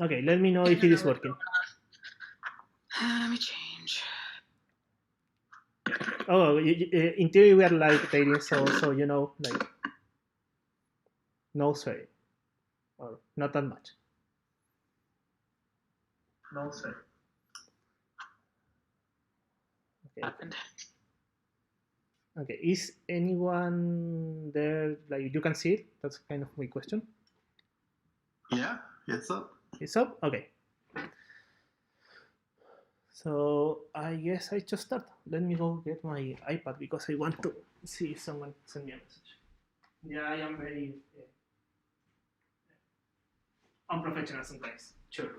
Okay, let me know if it is working. Let me change. Oh, in theory we are live dating, so you know, like no swearing or not that much. No, sir. Okay. Happened. Okay. Is anyone there? Like you can see it. That's kind of my question. Yeah, it's up. It's up. Okay. So I guess I just start. Let me go get my iPad because I want to see if someone send me a message. Yeah, I am very unprofessional sometimes. Sure.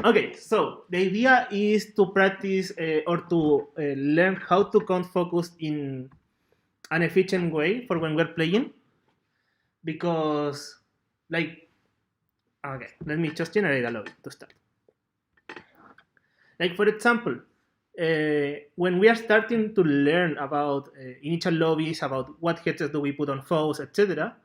Okay, so the idea is to practice or to learn how to count focus in an efficient way for when we're playing. Because, like, okay, let me just generate a lobby to start. Like, for example, when we are starting to learn about initial lobbies, about what headsets do we put on foes, etc.,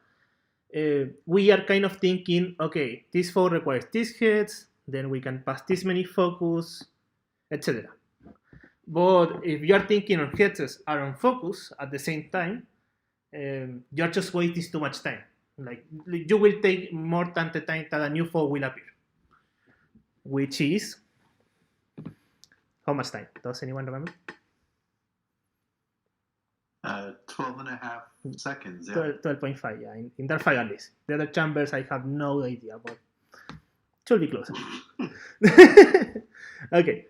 we are kind of thinking, okay, this foe requires these heads, then we can pass this many focus, etc. But if you are thinking on headsets are on focus at the same time, you're just wasting too much time. Like you will take more than the time that a new foe will appear, which is how much time? Does anyone remember? 12 and a half seconds. Yeah. 12.5, yeah, in that file at least. The other chambers, I have no idea, but should be closer. Okay,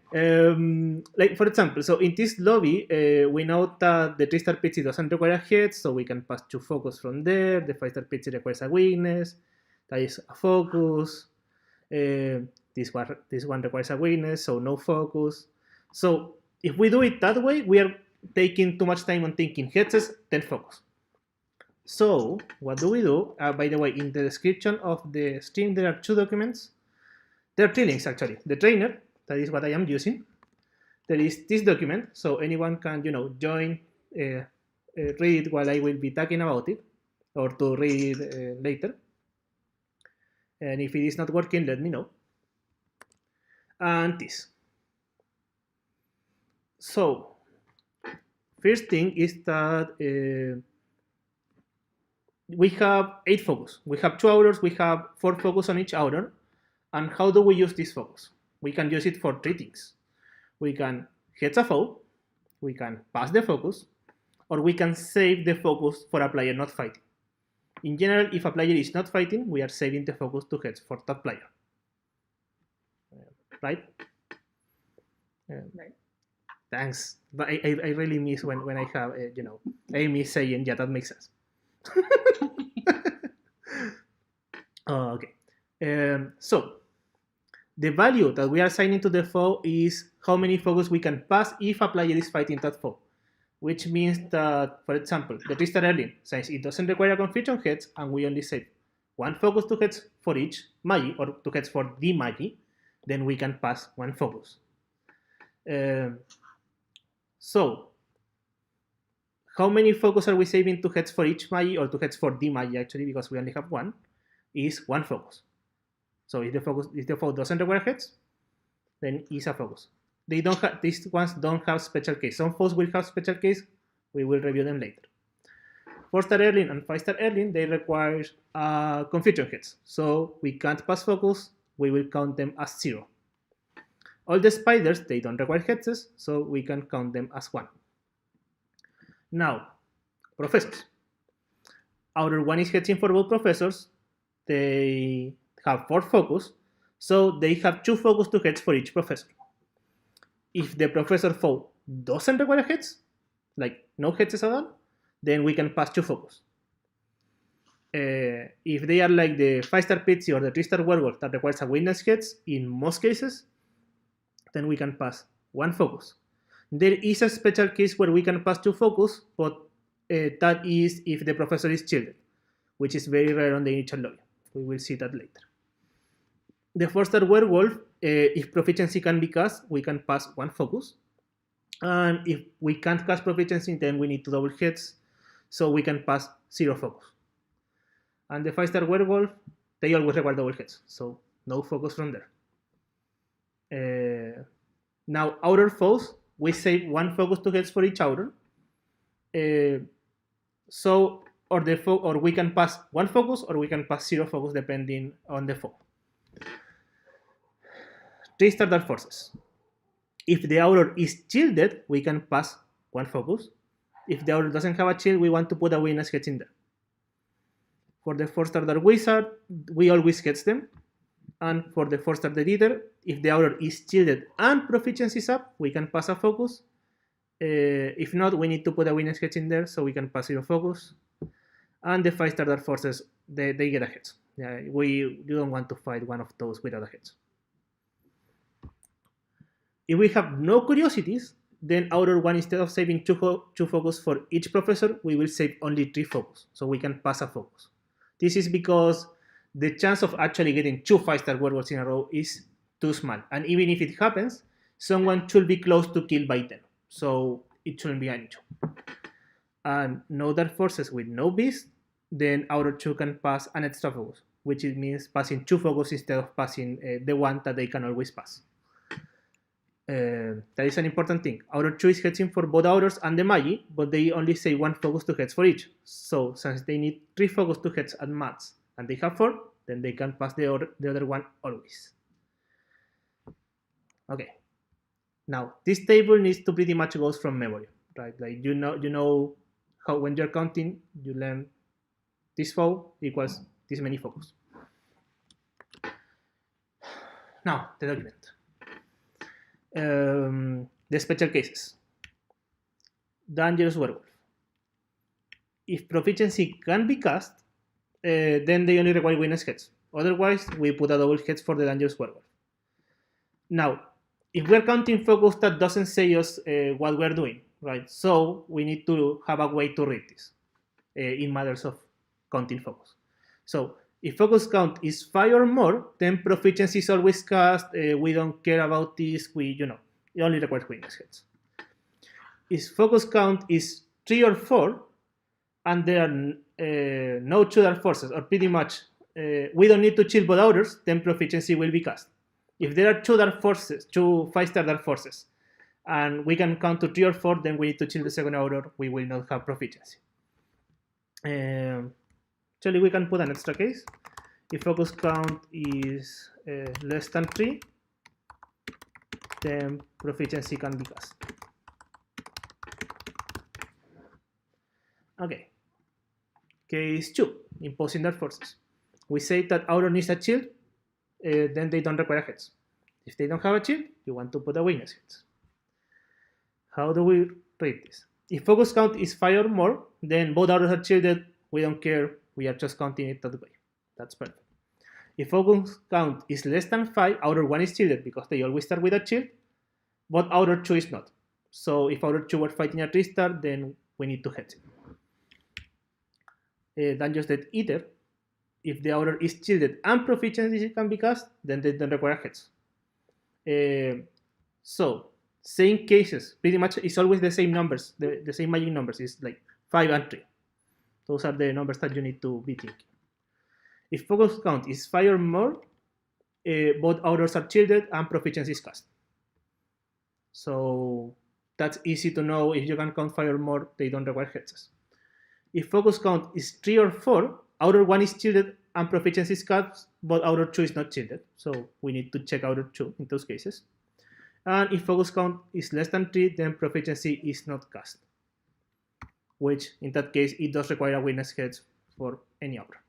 like for example, so in this lobby, we know that the 3-star pitch doesn't require a head, so we can pass 2 focus from there. The 5-star pitch requires a weakness, that is a focus. This one requires a weakness, so no focus. So if we do it that way, we are taking too much time on thinking headsets, then focus. So what do we do? By the way, in the description of the stream, there are 2 documents. There are 3 links actually. The trainer, that is what I am using. There is this document, so anyone can, join, read while I will be talking about it, or to read later. And if it is not working, let me know. And this. So, first thing is that we have 8 focus. We have 2 hours, we have 4 focus on each hour. And how do we use this focus? We can use it for 3 things. We can heads a foe, we can pass the focus, or we can save the focus for a player not fighting. In general, if a player is not fighting, we are saving the focus to heads for that player. Right? Right. Thanks. But I really miss when I have, Amy saying, yeah, that makes sense. Okay. So, the value that we are assigning to the foe is how many focus we can pass if a player is fighting that foe. Which means that, for example, the 3-star Erling, since it doesn't require a confusion heads, and we only save 1 focus to heads for each magi, or to heads for the magi, then we can pass 1 focus. So, how many focus are we saving to heads for each magi, or to heads for the magi actually, because we only have 1, is 1 focus. So if the foe doesn't require heads, then it's a focus. They don't have, these ones don't have special case. Some foes will have special case. We will review them later. 4-star Erling and 5-star Erling, they require confusion hits. So we can't pass focus. We will count them as 0. All the spiders, they don't require heads, so we can count them as 1. Now, professors. Outer 1 is headsing for both professors. They have 4 focus, so they have 2 focus to heads for each professor. If the professor foe doesn't require heads, like no heads at all, then we can pass 2 focus. If they are like the 5-star Pitsy or the 3-star Werewolf that requires a witness heads, in most cases, then we can pass 1 focus. There is a special case where we can pass 2 focus, but that is if the professor is shielded, which is very rare on the initial lobby. We will see that later. The 4-star Werewolf, if proficiency can be cast, we can pass 1 focus. And if we can't cast proficiency, then we need to double heads, so we can pass 0 focus. And the 5-star werewolf, they always require double heads, so no focus from there. Now, outer foes, we save 1 focus 2 heads for each outer. So, or we can pass 1 focus, or we can pass 0 focus depending on the foe. 3-star dark forces. If the outer is shielded, we can pass 1 focus. If the outer doesn't have a shield, we want to put a weakness head in there. For the 4-star dark wizard, we always catch them. And for the 4-star dead eater, if the outer is shielded and proficiency is up, we can pass a focus. If not, we need to put a weakness head in there so we can pass 0 focus. And the 5-star dark forces, they get a head. Yeah, you don't want to fight one of those without a head. If we have no curiosities, then outer one, instead of saving 2 focus for each professor, we will save only 3 focus, so we can pass a focus. This is because the chance of actually getting 2 5-star werewolves in a row is too small, and even if it happens, someone should be close to kill by 10, so it shouldn't be an issue. And no dark forces with no beast, then outer 2 can pass an extra focus, which means passing 2 focus instead of passing the one that they can always pass. That is an important thing. Outer 2 is hedging for both outers and the magi, but they only say 1 focus 2 heads for each. So since they need 3 focus 2 heads at max, and they have 4, then they can pass the other one always. Okay. Now this table needs to pretty much go from memory, right? Like you know how when you're counting, you learn this foe equals this many focus. Now the document. The special cases. Dangerous werewolf. If proficiency can be cast, then they only require weakness heads. Otherwise, we put a double heads for the dangerous werewolf. Now, if we're counting focus, that doesn't say us what we're doing, right? So we need to have a way to read this in matters of counting focus. So if focus count is 5 or more, then proficiency is always cast. We don't care about this. It only requires weakness heads. If focus count is 3 or 4, and there are no 2 dark forces, or pretty much we don't need to chill both outers, then proficiency will be cast. If there are 2 dark forces, 2 5-star dark forces, and we can count to 3 or 4, then we need to chill the second outer. We will not have proficiency. Actually, we can put an extra case. If focus count is less than 3, then proficiency can be cast. Okay. Case 2, imposing dark forces. We say that outer needs a shield, then they don't require heads. If they don't have a shield, you want to put a weakness heads. How do we read this? If focus count is 5 or more, then both outers are shielded. We don't care. We are just counting it that way. That's perfect. If focus count is less than 5, outer 1 is shielded because they always start with a shield, but outer 2 is not. So if outer 2 were fighting a 3-star, then we need to hedge it. Dangerous Dead Eater, if the outer is shielded and proficiency can be cast, then they don't require heads. So same cases, pretty much it's always the same numbers, the same magic numbers. It's like 5 and 3. Those are the numbers that you need to be thinking. If focus count is 5 or more, both outers are shielded and proficiency is cast. So that's easy to know. If you can count 5 or more, they don't require heads. If focus count is 3 or 4, outer 1 is shielded and proficiency is cast, but outer 2 is not shielded. So we need to check outer 2 in those cases. And if focus count is less than 3, then proficiency is not cast, which in that case, it does require a weakness heads for any outer.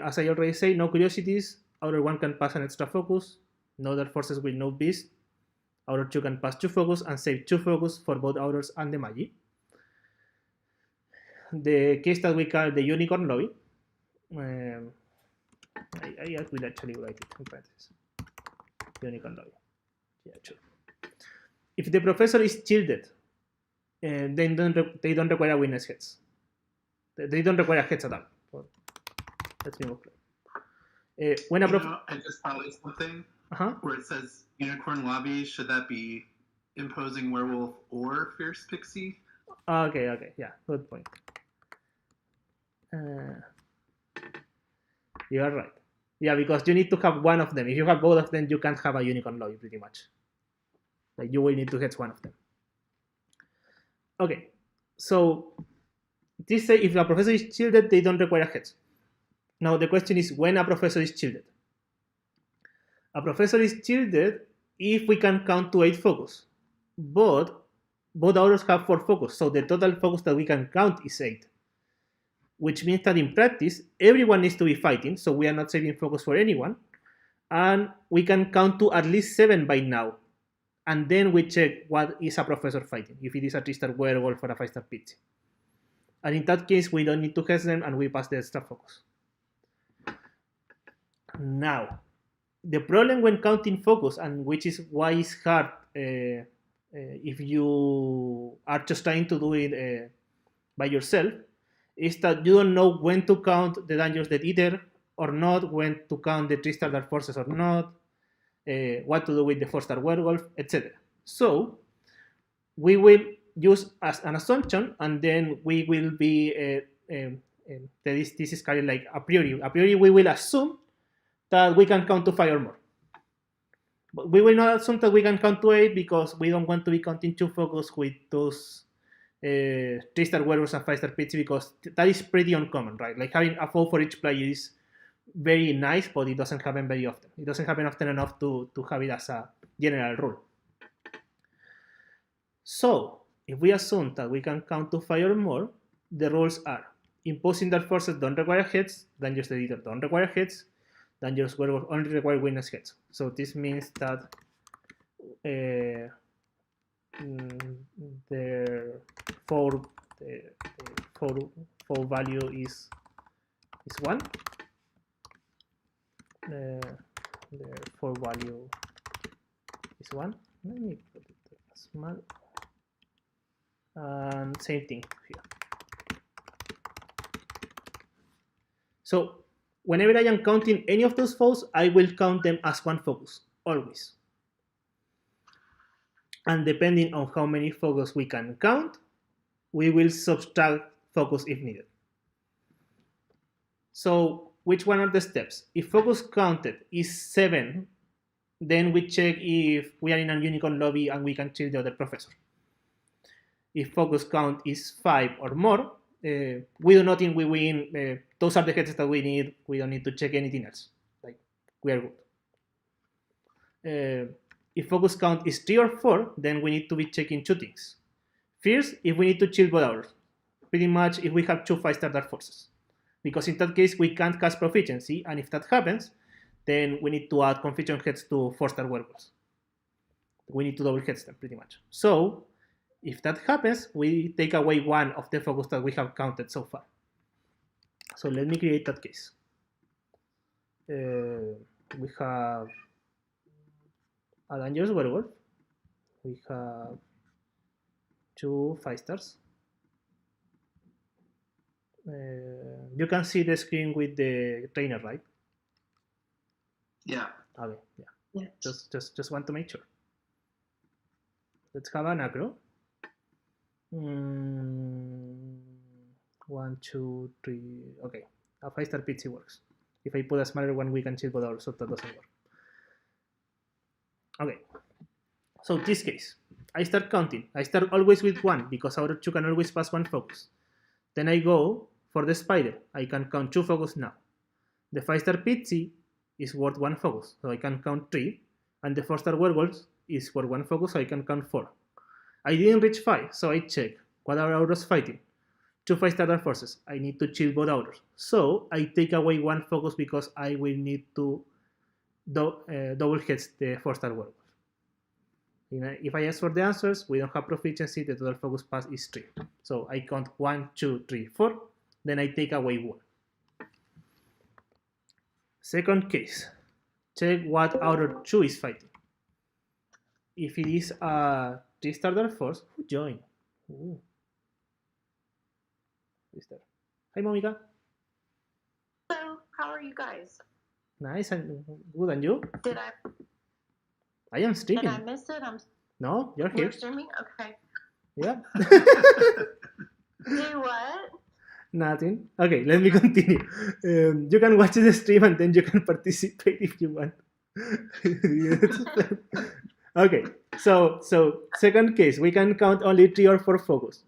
As I already said, no curiosities. Outer 1 can pass an extra focus. No dark forces with no beast. Outer 2 can pass 2 focus and save 2 focus for both outers and the magi. The case that we call the unicorn lobby. I will actually write it in parentheses. Unicorn lobby. Yeah, sure. If the professor is shielded, they don't require a weakness heads. They don't require heads at all. Let's be more clear. When a I just thought of something where it says unicorn lobby. Should that be imposing werewolf or fierce pixie? Okay, yeah, good point. You are right. Yeah, because you need to have one of them. If you have both of them, you can't have a unicorn lobby pretty much. Like you will need to hex one of them. Okay, so this say if a professor is shielded, they don't require a hex. Now the question is when a professor is shielded. A professor is shielded if we can count to 8 focus, but both authors have 4 focus, so the total focus that we can count is 8. Which means that in practice, everyone needs to be fighting, so we are not saving focus for anyone, and we can count to at least 7 by now. And then we check what is a professor fighting, if it is a 3-star werewolf or a 5-star pixie. And in that case, we don't need to hex them and we pass the extra focus. Now, the problem when counting focus, and which is why it's hard if you are just trying to do it by yourself, is that you don't know when to count the Dangerous Death Eater or not, when to count the 3-star Dark Forces or not, what to do with the 4-star werewolf, etc. So we will use as an assumption, and then we will be this is kind of like a priori. A priori, we will assume that we can count to 5 or more. But we will not assume that we can count to 8 because we don't want to be counting 2 focus with those 3-star werewolves and 5-star pixie, because that is pretty uncommon, right? Like having a foe for each player is very nice, but it doesn't happen very often. It doesn't happen often enough to have it as a general rule. So if we assume that we can count to 5 or more, the rules are: imposing Dark Forces don't require heads, Dangerous Death Eater don't require heads, Dangerous Werewolf only require witness heads. So this means that the four value is 1. The 4 value is 1. Let me put it small. And same thing here. So whenever I am counting any of those foes, I will count them as 1 focus, always. And depending on how many focus we can count, we will subtract focus if needed. So which one are the steps? If focus counted is 7, then we check if we are in a unicorn lobby and we can shield the other professor. If focus count is 5 or more, we do nothing, we win. Those are the heads that we need. We don't need to check anything else. Like, we are good. If focus count is 3 or 4, then we need to be checking 2 things. First, if we need to chill both ours. Pretty much if we have 2 5-star Dark Forces. Because in that case, we can't cast Proficiency, and if that happens, then we need to add Confusion heads to 4-star werewolves. We need to double heads them, pretty much. So if that happens, we take away 1 of the focus that we have counted so far. So let me create that case. We have a Dangerous Werewolf. We have 2 5-stars. You can see the screen with the trainer, right? Yeah. Okay, yeah. Just want to make sure. Let's have an aggro. 1, 2, 3. Okay, a 5-star pixie works. If I put a smaller one, we can chill both ours, so that doesn't work. Okay, so this case, I start counting. I start always with 1 because our 2 can always pass 1 focus. Then I go for the spider. I can count 2 focus now. The 5-star pixie is worth 1 focus, so I can count 3. And the 4-star werewolves is worth 1 focus, so I can count 4. I didn't reach 5, so I check what are auras fighting. 2 5-star Dark Forces. I need to chill both auras. So I take away 1 focus because I will need to double heads the 4-star werewolf. If I ask for the answers, we don't have proficiency, the total focus pass is 3. So I count 1, 2, 3, 4, then I take away 1. Second case, check what outer 2 is fighting. If it is a 3-star Dark Force, who joined? Ooh. 3-star. Hi, Monica. Hello, how are you guys? Nice and good, and you? Did I am streaming. I miss it? No, you're here. You're streaming? Okay. Yeah. Do what? Nothing. Okay, let me continue. You can watch the stream and then you can participate if you want. Okay, so second case, we can count only 3 or 4 focus.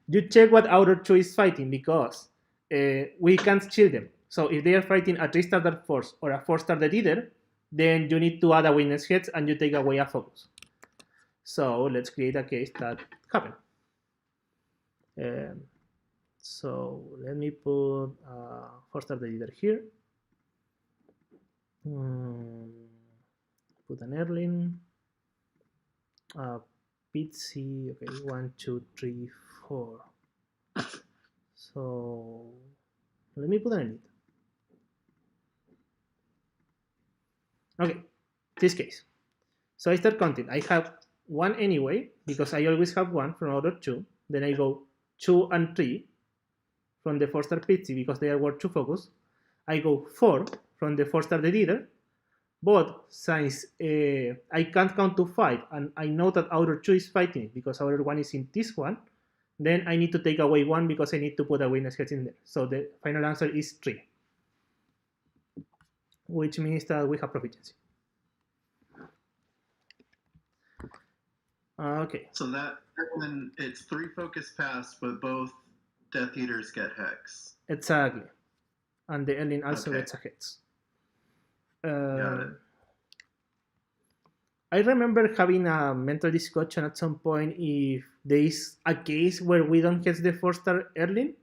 You check what outer 2 is fighting because we can't shield them. So if they are fighting a 3-star force or a 4-star leader, then you need to add a weakness heads and you take away a focus. So let's create a case that happened. So let me put 4-star leader here. Put an Erling. Pitsy. Okay, 1, 2, 3, 4. So let me put an elite. Okay, this case. So I start counting. I have 1 anyway, because I always have 1 from order 2. Then I go 2 and 3 from the 4-star Pitsy because they are worth 2 focus. I go 4 from the 4-star leader. But since I can't count to 5 and I know that outer 2 is fighting it because outer 1 is in this one, then I need to take away 1 because I need to put a weakness head in there. So the final answer is 3, which means that we have proficiency. Okay. So that then it's 3 focus pass, but both Death Eaters get hex. Exactly, and the Erling also gets a hex. Got it. I remember having a mental discussion at some point if there is a case where we don't get the 4-star Erling,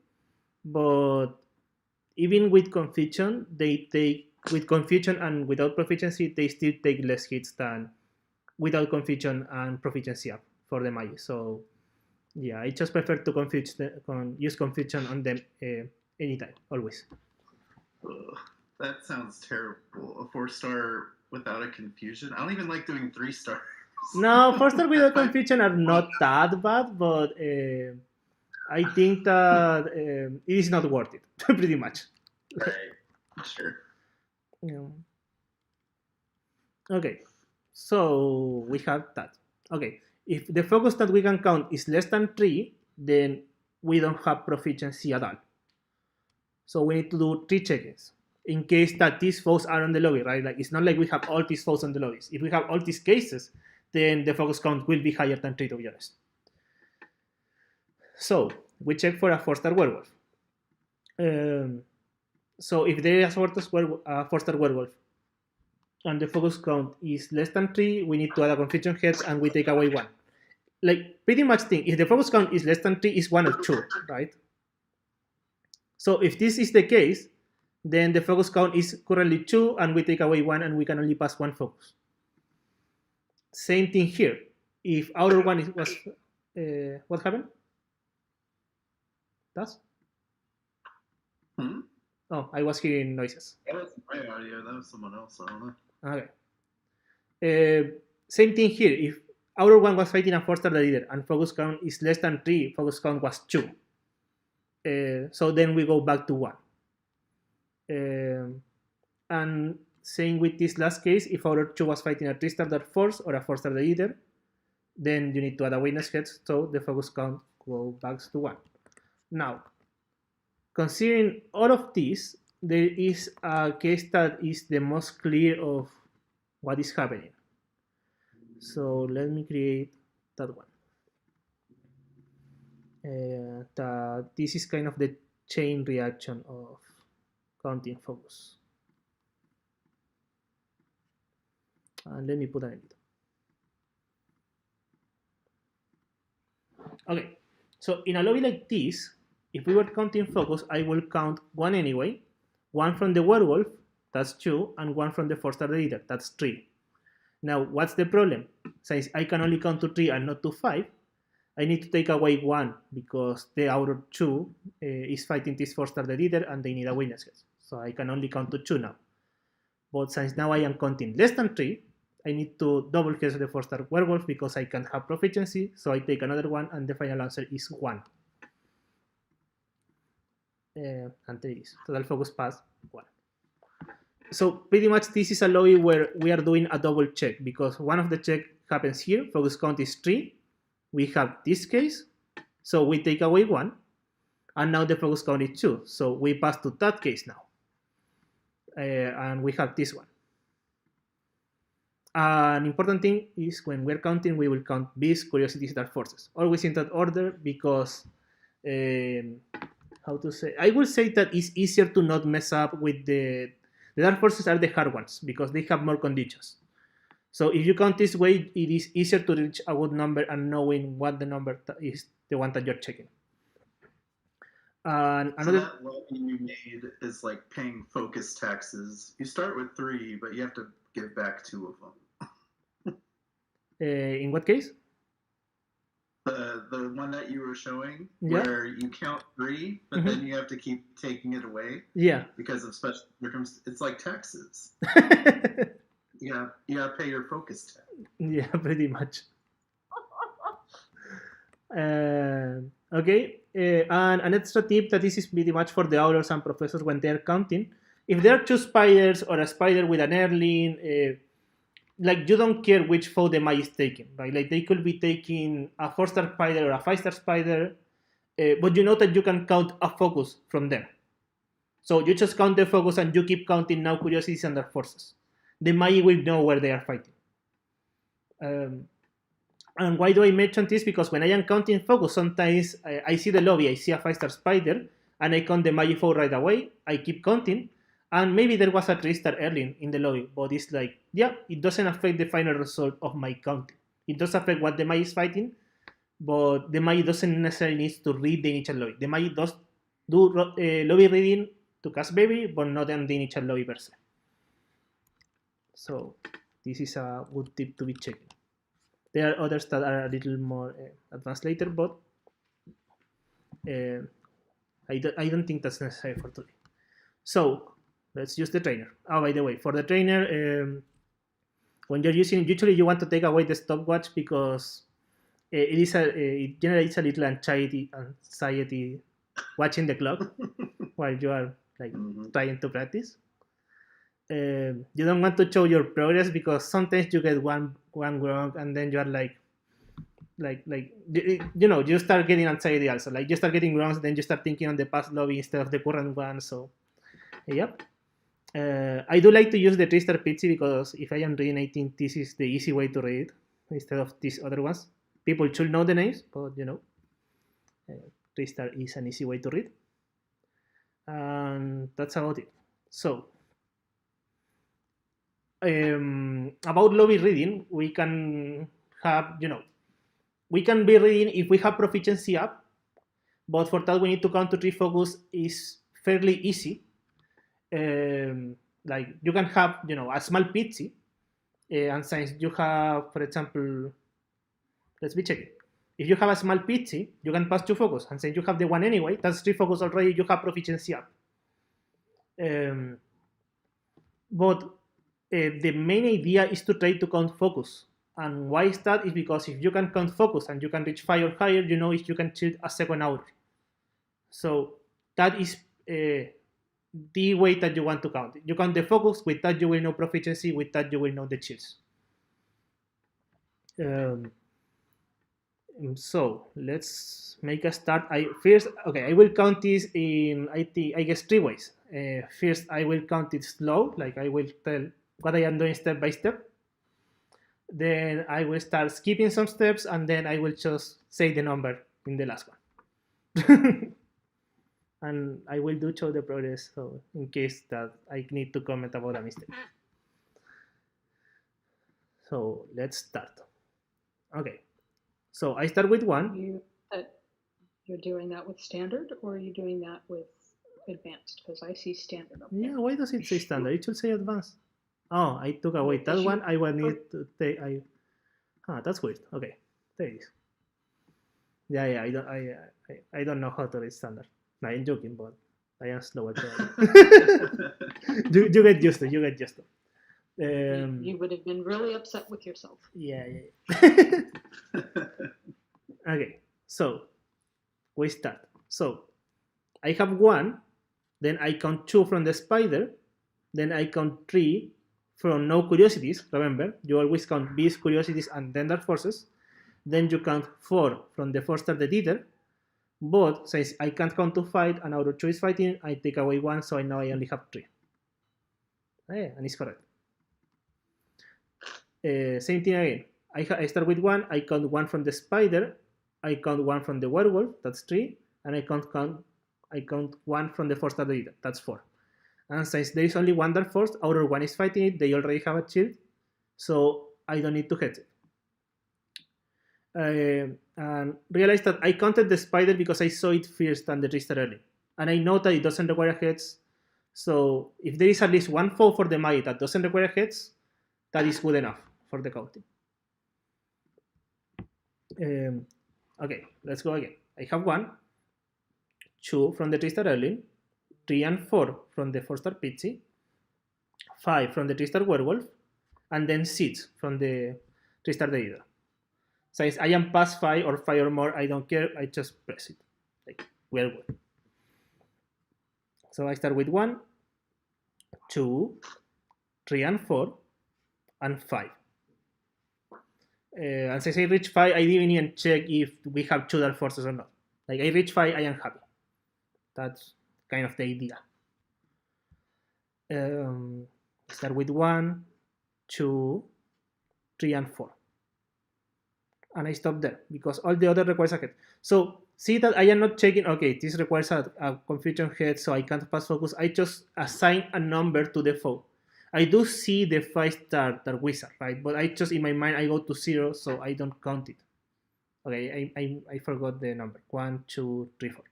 but even with confusion, they take with confusion and without proficiency, they still take less hits than without confusion and proficiency up for the mage. So yeah, I just prefer to use confusion on them anytime, always. Ugh, that sounds terrible. A 4-star without a confusion. I don't even like doing 3-stars. No, 4-star without confusion are not that bad, but I think that it is not worth it, pretty much. Right. Sure. Yeah. Okay, so we have that. Okay, if the focus that we can count is less than 3, then we don't have proficiency at all. So we need to do 3 check-ins in case that these foes are on the lobby, right? Like it's not like we have all these foes on the lobbies. If we have all these cases, then the focus count will be higher than 3, to be honest. So we check for a 4-star werewolf. So if there is a 4-star werewolf and the focus count is less than 3, we need to add a confusion heads and we take away 1. Like pretty much thing, if the focus count is less than 3, is 1 or 2, right? So if this is the case, then the focus count is currently 2 and we take away 1 and we can only pass 1 focus. Same thing here. If outer 1 was what happened? That's? Oh, I was hearing noises. That wasn't my audio. That was someone else. I don't know. Okay. Same thing here. If outer 1 was fighting a 4-star leader and focus count is less than 3, focus count was 2. So then we go back to 1. And same with this last case, if outer 2 was fighting a 3-star force or a 4-star leader, then you need to add a weakness heads, so the focus count goes back to 1. Now, considering all of this, there is a case that is the most clear of what is happening. So let me create that one. This is kind of the chain reaction of counting focus. And let me put an edit. Okay, so in a lobby like this, if we were counting focus, I will count 1 anyway, 1 from the werewolf, that's 2, and 1 from the 4-star leader, that's 3. Now, what's the problem? Since I can only count to 3 and not to 5, I need to take away 1 because the outer 2 is fighting this 4-star leader and they need a weakness. So I can only count to 2 now. But since now I am counting less than 3, I need to double guess the 4-star werewolf because I can't have proficiency. So I take another 1 and the final answer is 1. And there it is. Total focus pass 1. So pretty much this is a lobby where we are doing a double check because one of the check happens here. Focus count is 3. We have this case. So we take away 1. and now the focus count is 2. So we pass to that case now, and we have this one. An important thing is when we're counting, we will count bees, curiosities, dark forces, always in that order, because how to say? I will say that it's easier to not mess up with the dark forces are the hard ones because they have more conditions. So if you count this way, it is easier to reach a good number and knowing what the number is, the one that you're checking. And another so that lobby you made is like paying focus taxes. You start with 3, but you have to give back 2 of them. In what case? The one that you were showing, where you count 3, but then you have to keep taking it away. Yeah. Because of special circumstances. It's like taxes. You gotta pay your focus tax. Yeah, pretty much. Okay. And an extra tip that this is pretty much for the aulers and professors when they're counting. If there are 2 spiders or a spider with an airling, like you don't care which foe the Magi is taking, right? Like they could be taking a 4-star spider or a 5-star spider, but you know that you can count a focus from them. So you just count the focus and you keep counting now curiosities and dark forces. The Magi will know where they are fighting. And why do I mention this? Because when I am counting focus, sometimes I see the lobby, I see a 5-star spider, and I count the Magi foe right away. I keep counting. And maybe there was a 3-star early in the lobby, but it's like, yeah, it doesn't affect the final result of my counting. It does affect what the Magi is fighting, but the Magi doesn't necessarily need to read the initial lobby. The Magi does do lobby reading to cast Baby, but not on the initial lobby per se. So this is a good tip to be checking. There are others that are a little more advanced later, but I don't think that's necessary for today. So let's use the trainer. Oh, by the way, for the trainer, when you're using, usually you want to take away the stopwatch because it generates a little anxiety watching the clock while you are like trying to practice. You don't want to show your progress because sometimes you get one wrong and then you are like you start getting anxiety also. Like you start getting wrongs, then you start thinking on the past lobby instead of the current one. So, yep. I do like to use the 3-star Pitsy because if I am reading, I think this is the easy way to read it instead of these other ones. People should know the names, but 3-star is an easy way to read. And that's about it. So, about lobby reading, we can have, we can be reading if we have proficiency up, but for that we need to count to 3 focus is fairly easy. Like you can have, a small Pitsy, and since you have, for example, let's be checking. If you have a small Pitsy, you can pass 2 focus, and since you have the 1 anyway, that's 3 focus already, you have proficiency up. But the main idea is to try to count focus. And why is that? Is because if you can count focus and you can reach 5 or higher, if you can cheat a second hour. So that is the way that you want to count it. You count the focus, with that you will know proficiency, with that you will know the cheats. So let's make a start. I will count this in, I guess 3 ways. First, I will count it slow, like I will tell what I am doing step by step. Then I will start skipping some steps, and then I will just say the number in the last one. And I will show the progress, so in case that I need to comment about a mistake. So let's start. Okay. So I start with 1. You're doing that with standard, or are you doing that with advanced? Because I see standard up there. Yeah, why does it say standard? It should say advanced. Oh, I took away that one. I will need to take. That's weird. Okay, there it is. Yeah. I don't know how to read standard. No, I'm joking, but I am slower. you get used to. You get used to. You would have been really upset with yourself. Yeah. Okay, so we start. So I have 1, then I count 2 from the spider, then I count 3 from no curiosities. Remember, you always count bees, curiosities, and then dark forces. Then you count 4 from the 4-star the Dieter, But since I can't count to 5 and out of 2 is fighting, I take away 1, so now I only have 3. And it's correct. Same thing again. I start with 1, I count 1 from the spider, I count 1 from the werewolf, that's 3, and I count 1 from the force leader, that's 4. And since there is only one dark force, out of 1 is fighting it, they already have a shield, so I don't need to hex it. And realize that I counted the spider because I saw it first and the trickster early. And I know that it doesn't require a hex, so if there is at least one foe for the magi that doesn't require a hex, that is good enough for the counting. Okay, let's go again. I have 1, 2 from the trickster early, 3 and 4 from the 4-star Pitsy, 5 from the trickster werewolf, and then 6 from the trickster Deidre. Since I am past 5 or 5 or more, I don't care, I just press it. Like, we're good. So I start with 1, 2, 3 and 4, and 5. And since I reach 5, I didn't even check if we have 2 dark forces or not. Like, I reach 5, I am happy. That's kind of the idea. Start with 1, 2, 3, and 4. And I stop there because all the other requires a head. So see that I am not checking, okay, this requires a confusion head, so I can't pass focus. I just assign a number to the foe. I do see the 5-star wizard, right? But I just, in my mind, I go to 0, so I don't count it. Okay, I forgot the number. 1, 2, 3, 4.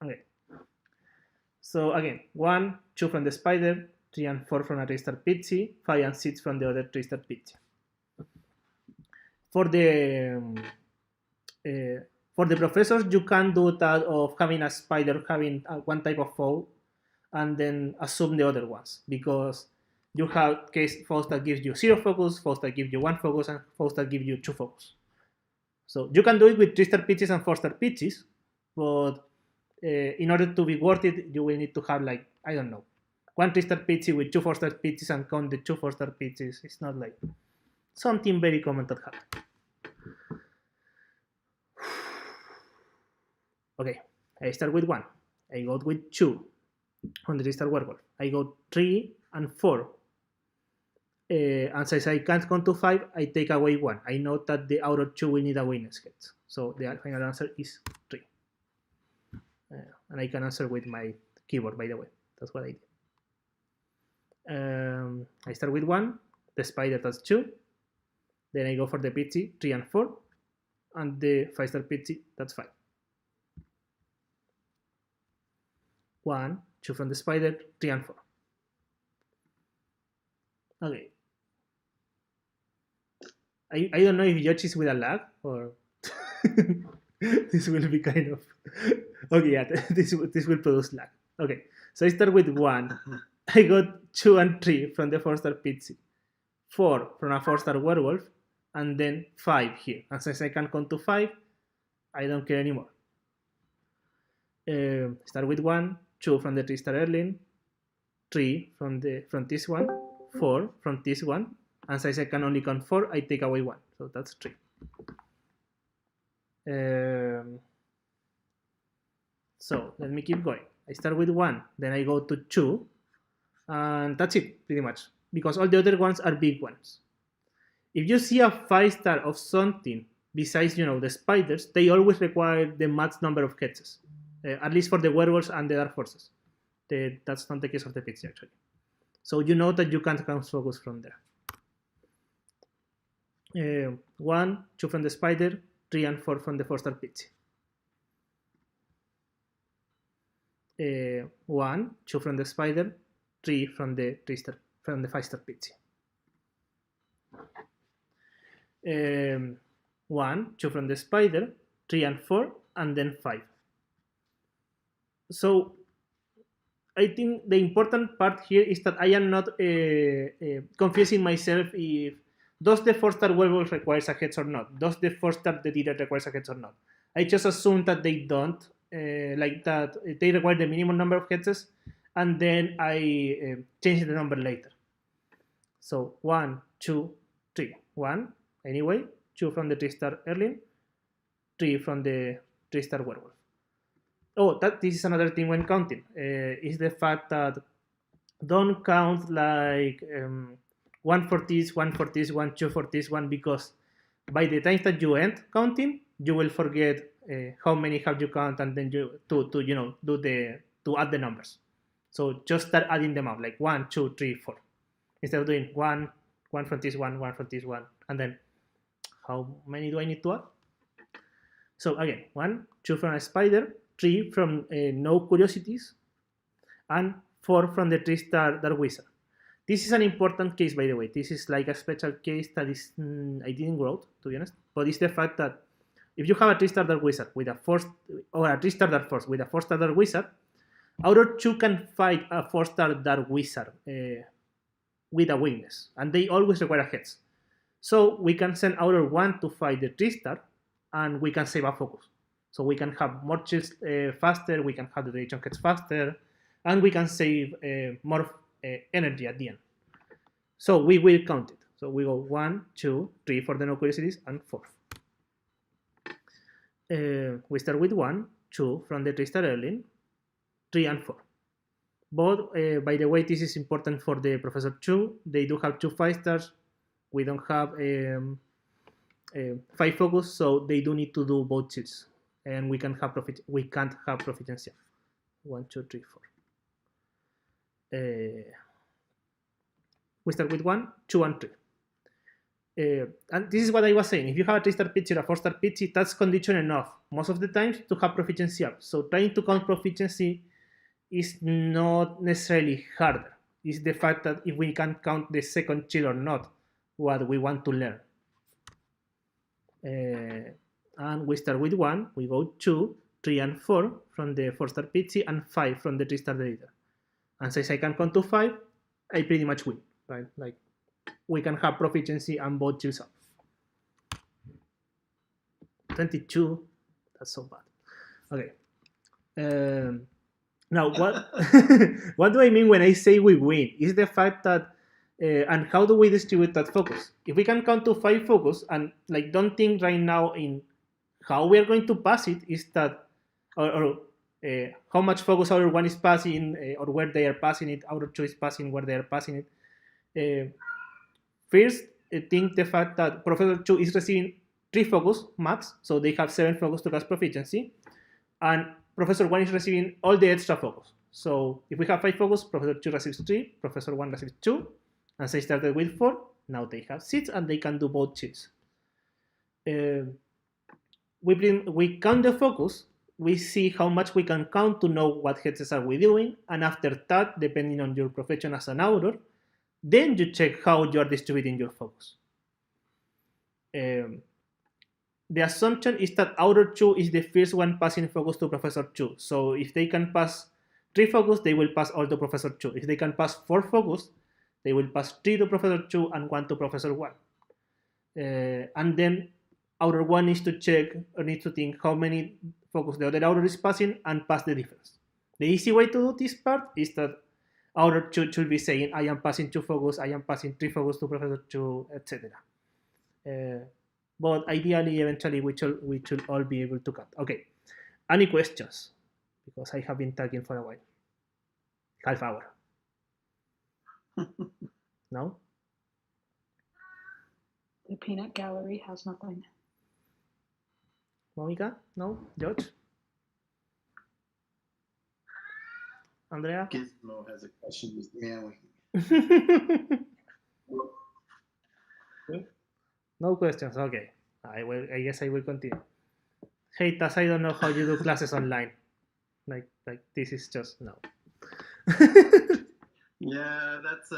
Okay. So again, 1, 2 from the spider, 3 and 4 from a 3-star Pitsy, 5 and 6 from the other 3-star Pitsy. For the professors, you can do that of having a spider, having one type of foe, and then assume the other ones, because you have case foes that gives you 0 focus, foes that give you 1 focus, and foes that give you 2 focus. So you can do it with 3-star pitches and 4-star pitches, but in order to be worth it, you will need to have, like, I don't know, 1 3-star pitch with 2 4-star pitches and count the 2 4-star pitches. It's not like something very common that happens. Okay, I start with 1. I go with 2 on the 3-star werewolf. I go 3 and 4. And since I can't count to 5, I take away 1. I know that the out of 2 will need a weakness head. So the final answer is 3. And I can answer with my keyboard, by the way. That's what I did. I start with 1. The spider, that's 2. Then I go for the pitchy, 3 and 4. And the 5-star pitchy, that's 5. 1, 2 from the spider, 3 and 4. Okay. I don't know if Yoshi is with a lag or this will be kind of okay. Yeah, this will produce lag. Okay, so I start with 1. I got 2 and 3 from the 4-star Pitsy, 4 from a 4-star werewolf, and then 5 here. And since I can count to 5, I don't care anymore. Start with 1, 2 from the 3-star Erling, 3 from this one, 4 from this one, and since I can only count 4, I take away 1, so that's 3. So let me keep going. I start with 1, then I go to 2, and that's it, pretty much, because all the other ones are big ones. If you see a 5-star of something besides, the spiders, they always require the max number of hexes. At least for the werewolves and the dark forces. That's not the case of the Pitsy, actually. So you know that you can't count focus from there. 1, 2 from the spider, 3 and 4 from the 4-star Pitsy. 1, 2 from the spider, 3 from the 5-star Pitsy. 1, 2 from the spider, 3 and 4, and then 5. So I think the important part here is that I am not confusing myself if does the 4-star werewolf requires a hex or not? Does the 4-star the dealer requires a hex or not? I just assume that they don't, like that they require the minimum number of hexes, and then I change the number later. So 1, 2, 3. 1 anyway, 2 from the 3-star Erling, 3 from the 3-star werewolf. Oh, this is another thing when counting, is the fact that don't count like 1 for this, 1 for this, 1, 2 for this one, because by the time that you end counting, you will forget how many have you count, and then you to add the numbers. So just start adding them up, like 1, 2, 3, 4, instead of doing 1 from this one, 1 from this one, and then how many do I need to add? So again, 1, 2 from a spider, 3 from no curiosities, and 4 from the 3-star dark wizard. This is an important case, by the way. This is like a special case that is I didn't wrote, to be honest, but it's the fact that if you have a 3-star dark wizard with a 4, or a 3-star dark force with a 4-star dark wizard, outer 2 can fight a 4-star dark wizard with a weakness, and they always require heads. So we can send outer 1 to fight the 3-star, and we can save a focus. So we can have more chills faster, we can have the duration heads faster, and we can save more energy at the end. So we will count it. So we go 1, 2, 3 for the no curiosities, and 4. We start with 1, 2 from the 3-star Erling, 3 and 4. But by the way, this is important for the Professor 2. They do have 2 5-stars. We don't have 5 focus, so they do need to do both chills, and we can't have proficiency. 1, 2, 3, 4. We start with 1, 2, and 3. And this is what I was saying. If you have a 3-star pitchy or a 4-star pitchy, that's condition enough most of the times to have proficiency up. So trying to count proficiency is not necessarily harder. It's the fact that if we can count the second chill or not, what we want to learn. And we start with 1, we go 2, 3, and 4 from the 4-star pitchy, and 5 from the 3-star leader. And since I can count to 5, I pretty much win, right? Like, we can have proficiency and both chills up. 22, that's so bad. Okay. Now, what what do I mean when I say we win? Is the fact that, and how do we distribute that focus? If we can count to 5 focus, and like don't think right now in how we are going to pass it, is that, or how much focus outer 1 is passing, or where they are passing it, outer 2 is passing, where they are passing it. First, think the fact that Professor 2 is receiving 3 focus max, so they have 7 focus to cast proficiency, and Professor 1 is receiving all the extra focus. So if we have 5 focus, Professor 2 receives 3, Professor 1 receives 2, and they started with 4, now they have 6, and they can do both chills. We count the focus, we see how much we can count to know what heads are we doing, and after that, depending on your profession as an author, then you check how you are distributing your focus. The assumption is that outer 2 is the first one passing focus to Professor 2. So if they can pass 3 focus, they will pass all to Professor 2. If they can pass 4 focus, they will pass 3 to Professor 2 and 1 to Professor 1. And then outer 1 needs to check, or needs to think how many focus the other outer is passing and pass the difference. The easy way to do this part is that outer 2 should be saying, I am passing 2 focus, I am passing 3 focus to Professor 2, etc. But ideally, eventually, we should all be able to cut. Okay, any questions? Because I have been talking for a while. Half hour. No? The peanut gallery has nothing. Monica? No? George? Andrea? Gizmo has a question. He's meowing. No questions. Okay. I guess I will continue. Hey, Taz, I don't know how you do classes online. Like this is just no. Yeah, that's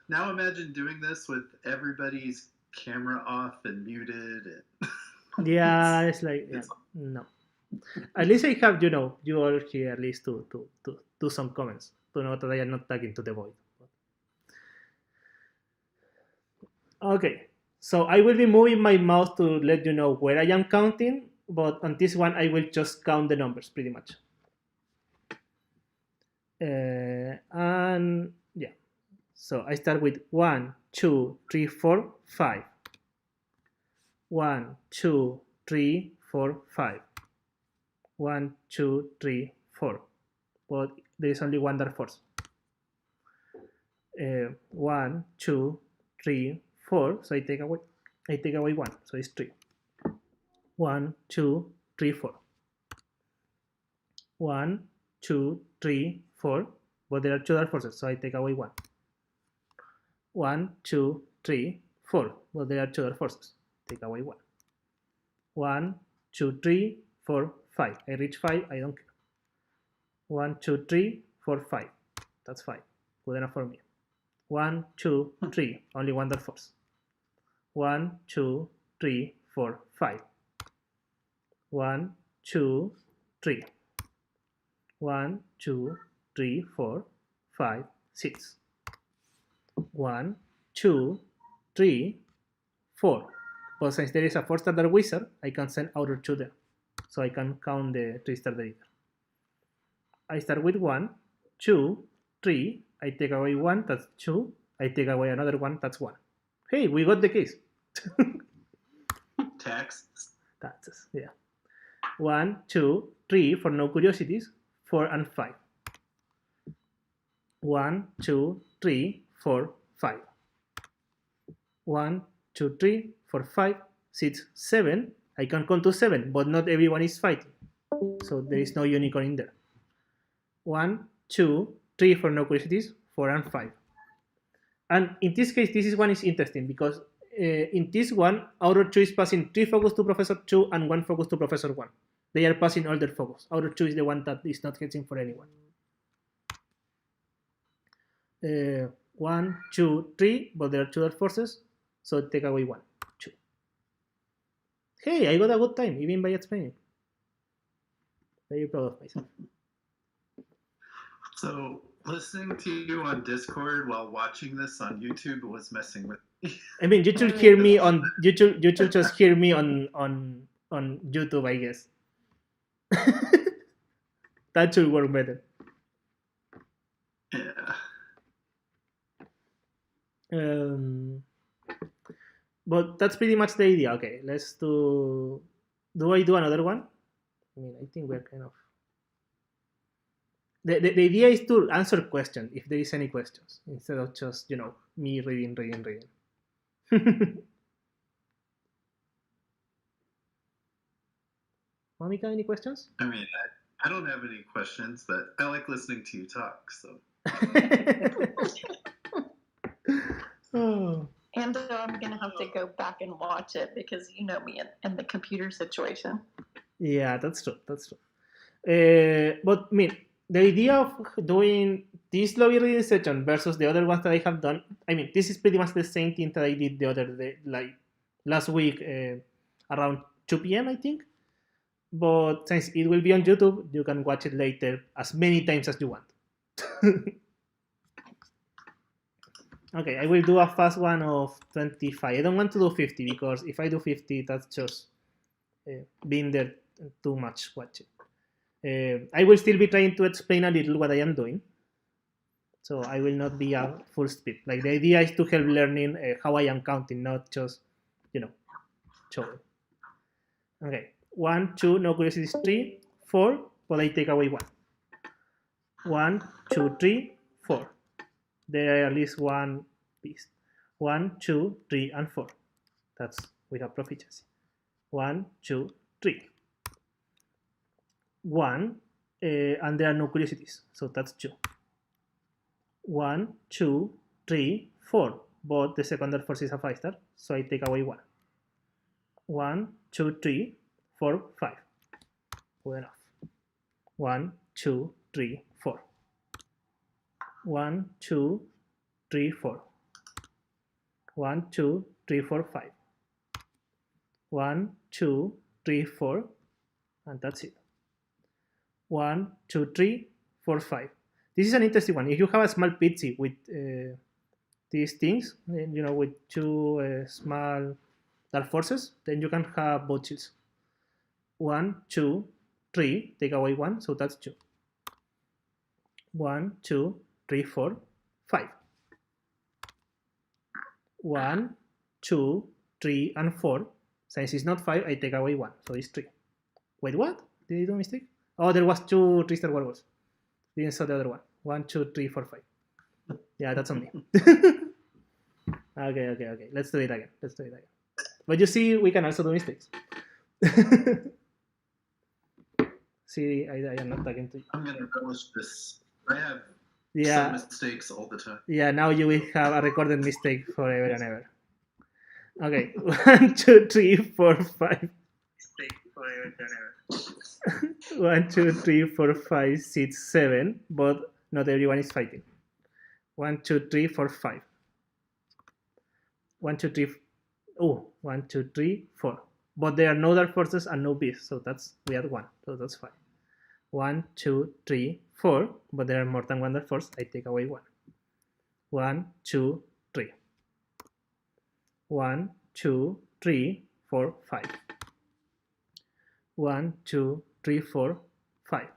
now imagine doing this with everybody's camera off and muted. And Yeah, it's like no. At least I have you all here at least to do some comments to know that I am not talking to the void. Okay, so I will be moving my mouse to let you know where I am counting, but on this one I will just count the numbers pretty much. And yeah, so I start with 1, 2, 3, 4, 5. 1, 2, 3, 4, 5. 1, 2, 3, 4. But there is only one dark force. 1, 2, 3, 4. So I take away 1. So it's 3. 1, 2, 3, 4. 1, 2, 3, 4. But there are two dark forces, so I take away 1. 1, 2, 3, 4. But there are two dark forces. Take away 1. 1, 2, 3, 4, 5. I reach 5. I don't care. 1, 2, 3, 4, 5. That's 5. Good enough for me. 1, 2, 3. Only one dark force. 1, 2, 3, 4, 5. 1, 2, 3. 1, 2, 3, 4, 5, 6. 1, 2, 3, 4. But since there is a 4-star dark wizard, I can send outer 2 there. So I can count the 3-star editor. I start with 1, 2, 3. I take away 1, that's 2. I take away another 1, that's 1. Hey, we got the case. Taxes. Taxes, yeah. 1, 2, 3 for no curiosities, 4 and 5. 1, 2, 3, 4, 5. 1, 2, 3, 4, 5, 6, 7. I can count to 7, but not everyone is fighting. So there is no unicorn in there. 1, 2, 3 for no curiosities, 4 and 5. And in this case, this one is interesting because in this one, outer 2 is passing 3 focus to Professor 2 and 1 focus to Professor 1. They are passing all their focus. Outer 2 is the one that is not hexing for anyone. 1, 2, 3, but there are 2 dark forces, so take away 1, 2. Hey, I got a good time, even by explaining. Very proud of myself. So listening to you on Discord while watching this on YouTube was messing with me. I mean, you should hear me on YouTube. You should just hear me on YouTube, I guess. That should work better. Yeah. But that's pretty much the idea. Okay, let's do. Do I do another one? I mean, I think we're kind of. The idea is to answer questions if there is any questions instead of just me reading. Monica, any questions? I mean, I don't have any questions, but I like listening to you talk. So. Oh. And I'm going to have to go back and watch it because you know me and the computer situation. Yeah, that's true. That's true. But I mean, the idea of doing this lobby reading session versus the other ones that I have done, I mean, this is pretty much the same thing that I did the other day, like last week around 2 p.m. I think. But since it will be on YouTube, you can watch it later as many times as you want. Okay, I will do a fast one of 25. I don't want to do 50 because if I do 50, that's just being there too much watching. I will still be trying to explain a little what I am doing. So I will not be at full speed. Like the idea is to help learning how I am counting, not just, showing. Okay, 1, 2, no curiosities, 3, 4, but I take away 1. 1, 2, 3, 4. There are at least one piece. 1, 2, 3, and 4. We have proficiency. 1, 2, 3. 1, and there are no curiosities, so that's 2. 1, 2, 3, 4. But the secondary force is a 5-star, so I take away 1. 1, 2, 3, 4, 5. Good enough. 1, 2, 3, 4. 1, 2, 3, 4. 1, 2, 3, 4, 5. 1, 2, 3, 4, and that's it. 1, 2, 3, 4, 5. This is an interesting one. If you have a small pizzi with these things, with 2 small dark forces, then you can have both shields. 1, 2, 3, take away 1, so that's 2. 1, 2, 3, 4, 5. 1, 2, 3, and 4. Since it's not 5, I take away 1, so it's 3. Wait, what? Did I do a mistake? Oh, there was 2 3-star werewolves. Didn't saw the other one. 1, 2, 3, 4, 5. Yeah, that's on me. Okay. Let's do it again. But you see, we can also do mistakes. See, I am not talking to you. I'm gonna relish this. I have Yeah, some mistakes all the time. yeah. Now you will have a recorded mistake forever and ever. Okay, 1, 2, 3, 4, 5. Mistake forever and ever. 1, 2, 3, 4, 5, 6, 7. But not everyone is fighting. 1, 2, 3, 4, 5. 1, 2, 3. Oh, 1, 2, 3, 4. But there are no dark forces and no beasts, so we add 1, so that's fine. 1, 2, 3, 4, but there are more than 1 dark force. I take away 1. 1, 2, 3. 1, 2, 3, 4, 5. 1, 2, 3, 4, 5.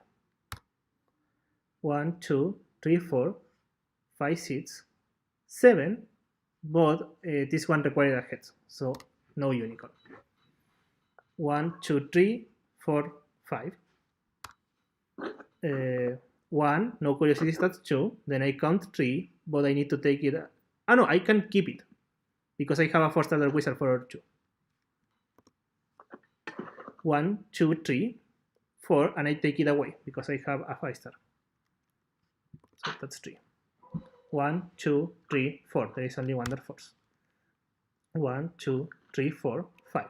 1, 2, 3, 4, 5, 6, 7. But this one required a head, so no unicorn. 1, 2, 3, 4, 5. 1, no curiosity stats 2. Then I count 3, but I need to take it. No, I can keep it because I have a 4-star dark wizard for 2. 1, 2, 3, 4, and I take it away because I have a 5-star. So that's 3. 1, 2, 3, 4. There is only 1 dark force. 1, 2, 3, 4, 5.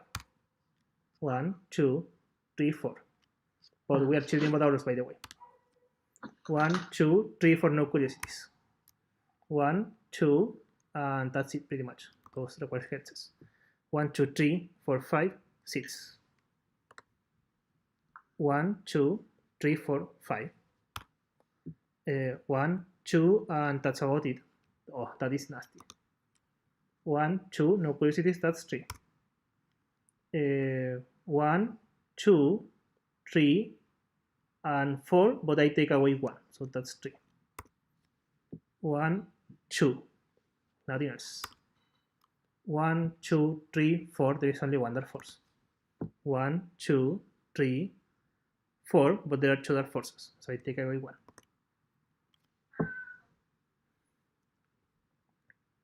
1, 2, 3, 4. But we are children Modaurus, by the way. 1, 2, 3, 4, no curiosities. 1, 2, and that's it pretty much. Those require heads. 1, 2, 3, 4, 5, 6. 1, 2, 3, 4, 5. 1, 2, and that's about it. Oh, that is nasty. 1, 2, no curiosities, that's 3. 1, 2, 3, and 4, but I take away 1, so that's 3. 1, 2, nothing else. 1, 2, 3, 4, there is only 1 dark force. 1, 2, 3, 4, but there are 2 dark forces, so I take away 1.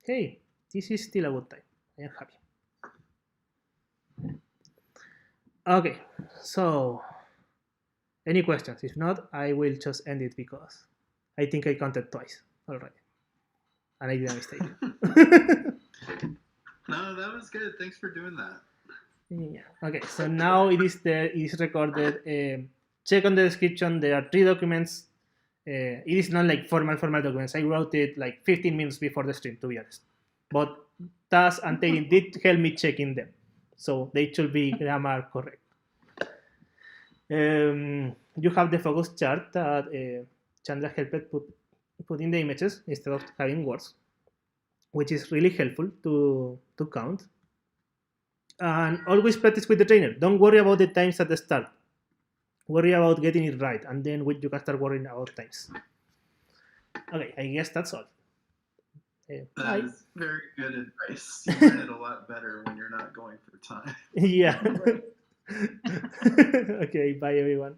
Hey, this is still a good time. I am happy. Okay, so any questions? If not, I will just end it because I think I counted twice already. And I did a mistake. No, that was good. Thanks for doing that. Yeah. Okay, so now it is recorded. Check on the description. There are 3 documents. It is not like formal documents. I wrote it like 15 minutes before the stream, to be honest. But Taz and Taylor did help me checking them. So they should be grammar correct. You have the focus chart that Chandra helped put in the images instead of having words, which is really helpful to count. And always practice with the trainer. Don't worry about the times at the start. Worry about getting it right, and then you can start worrying about times. Okay, I guess that's all. That is very good advice. You learn it a lot better when you're not going for time. Yeah. Okay, bye everyone.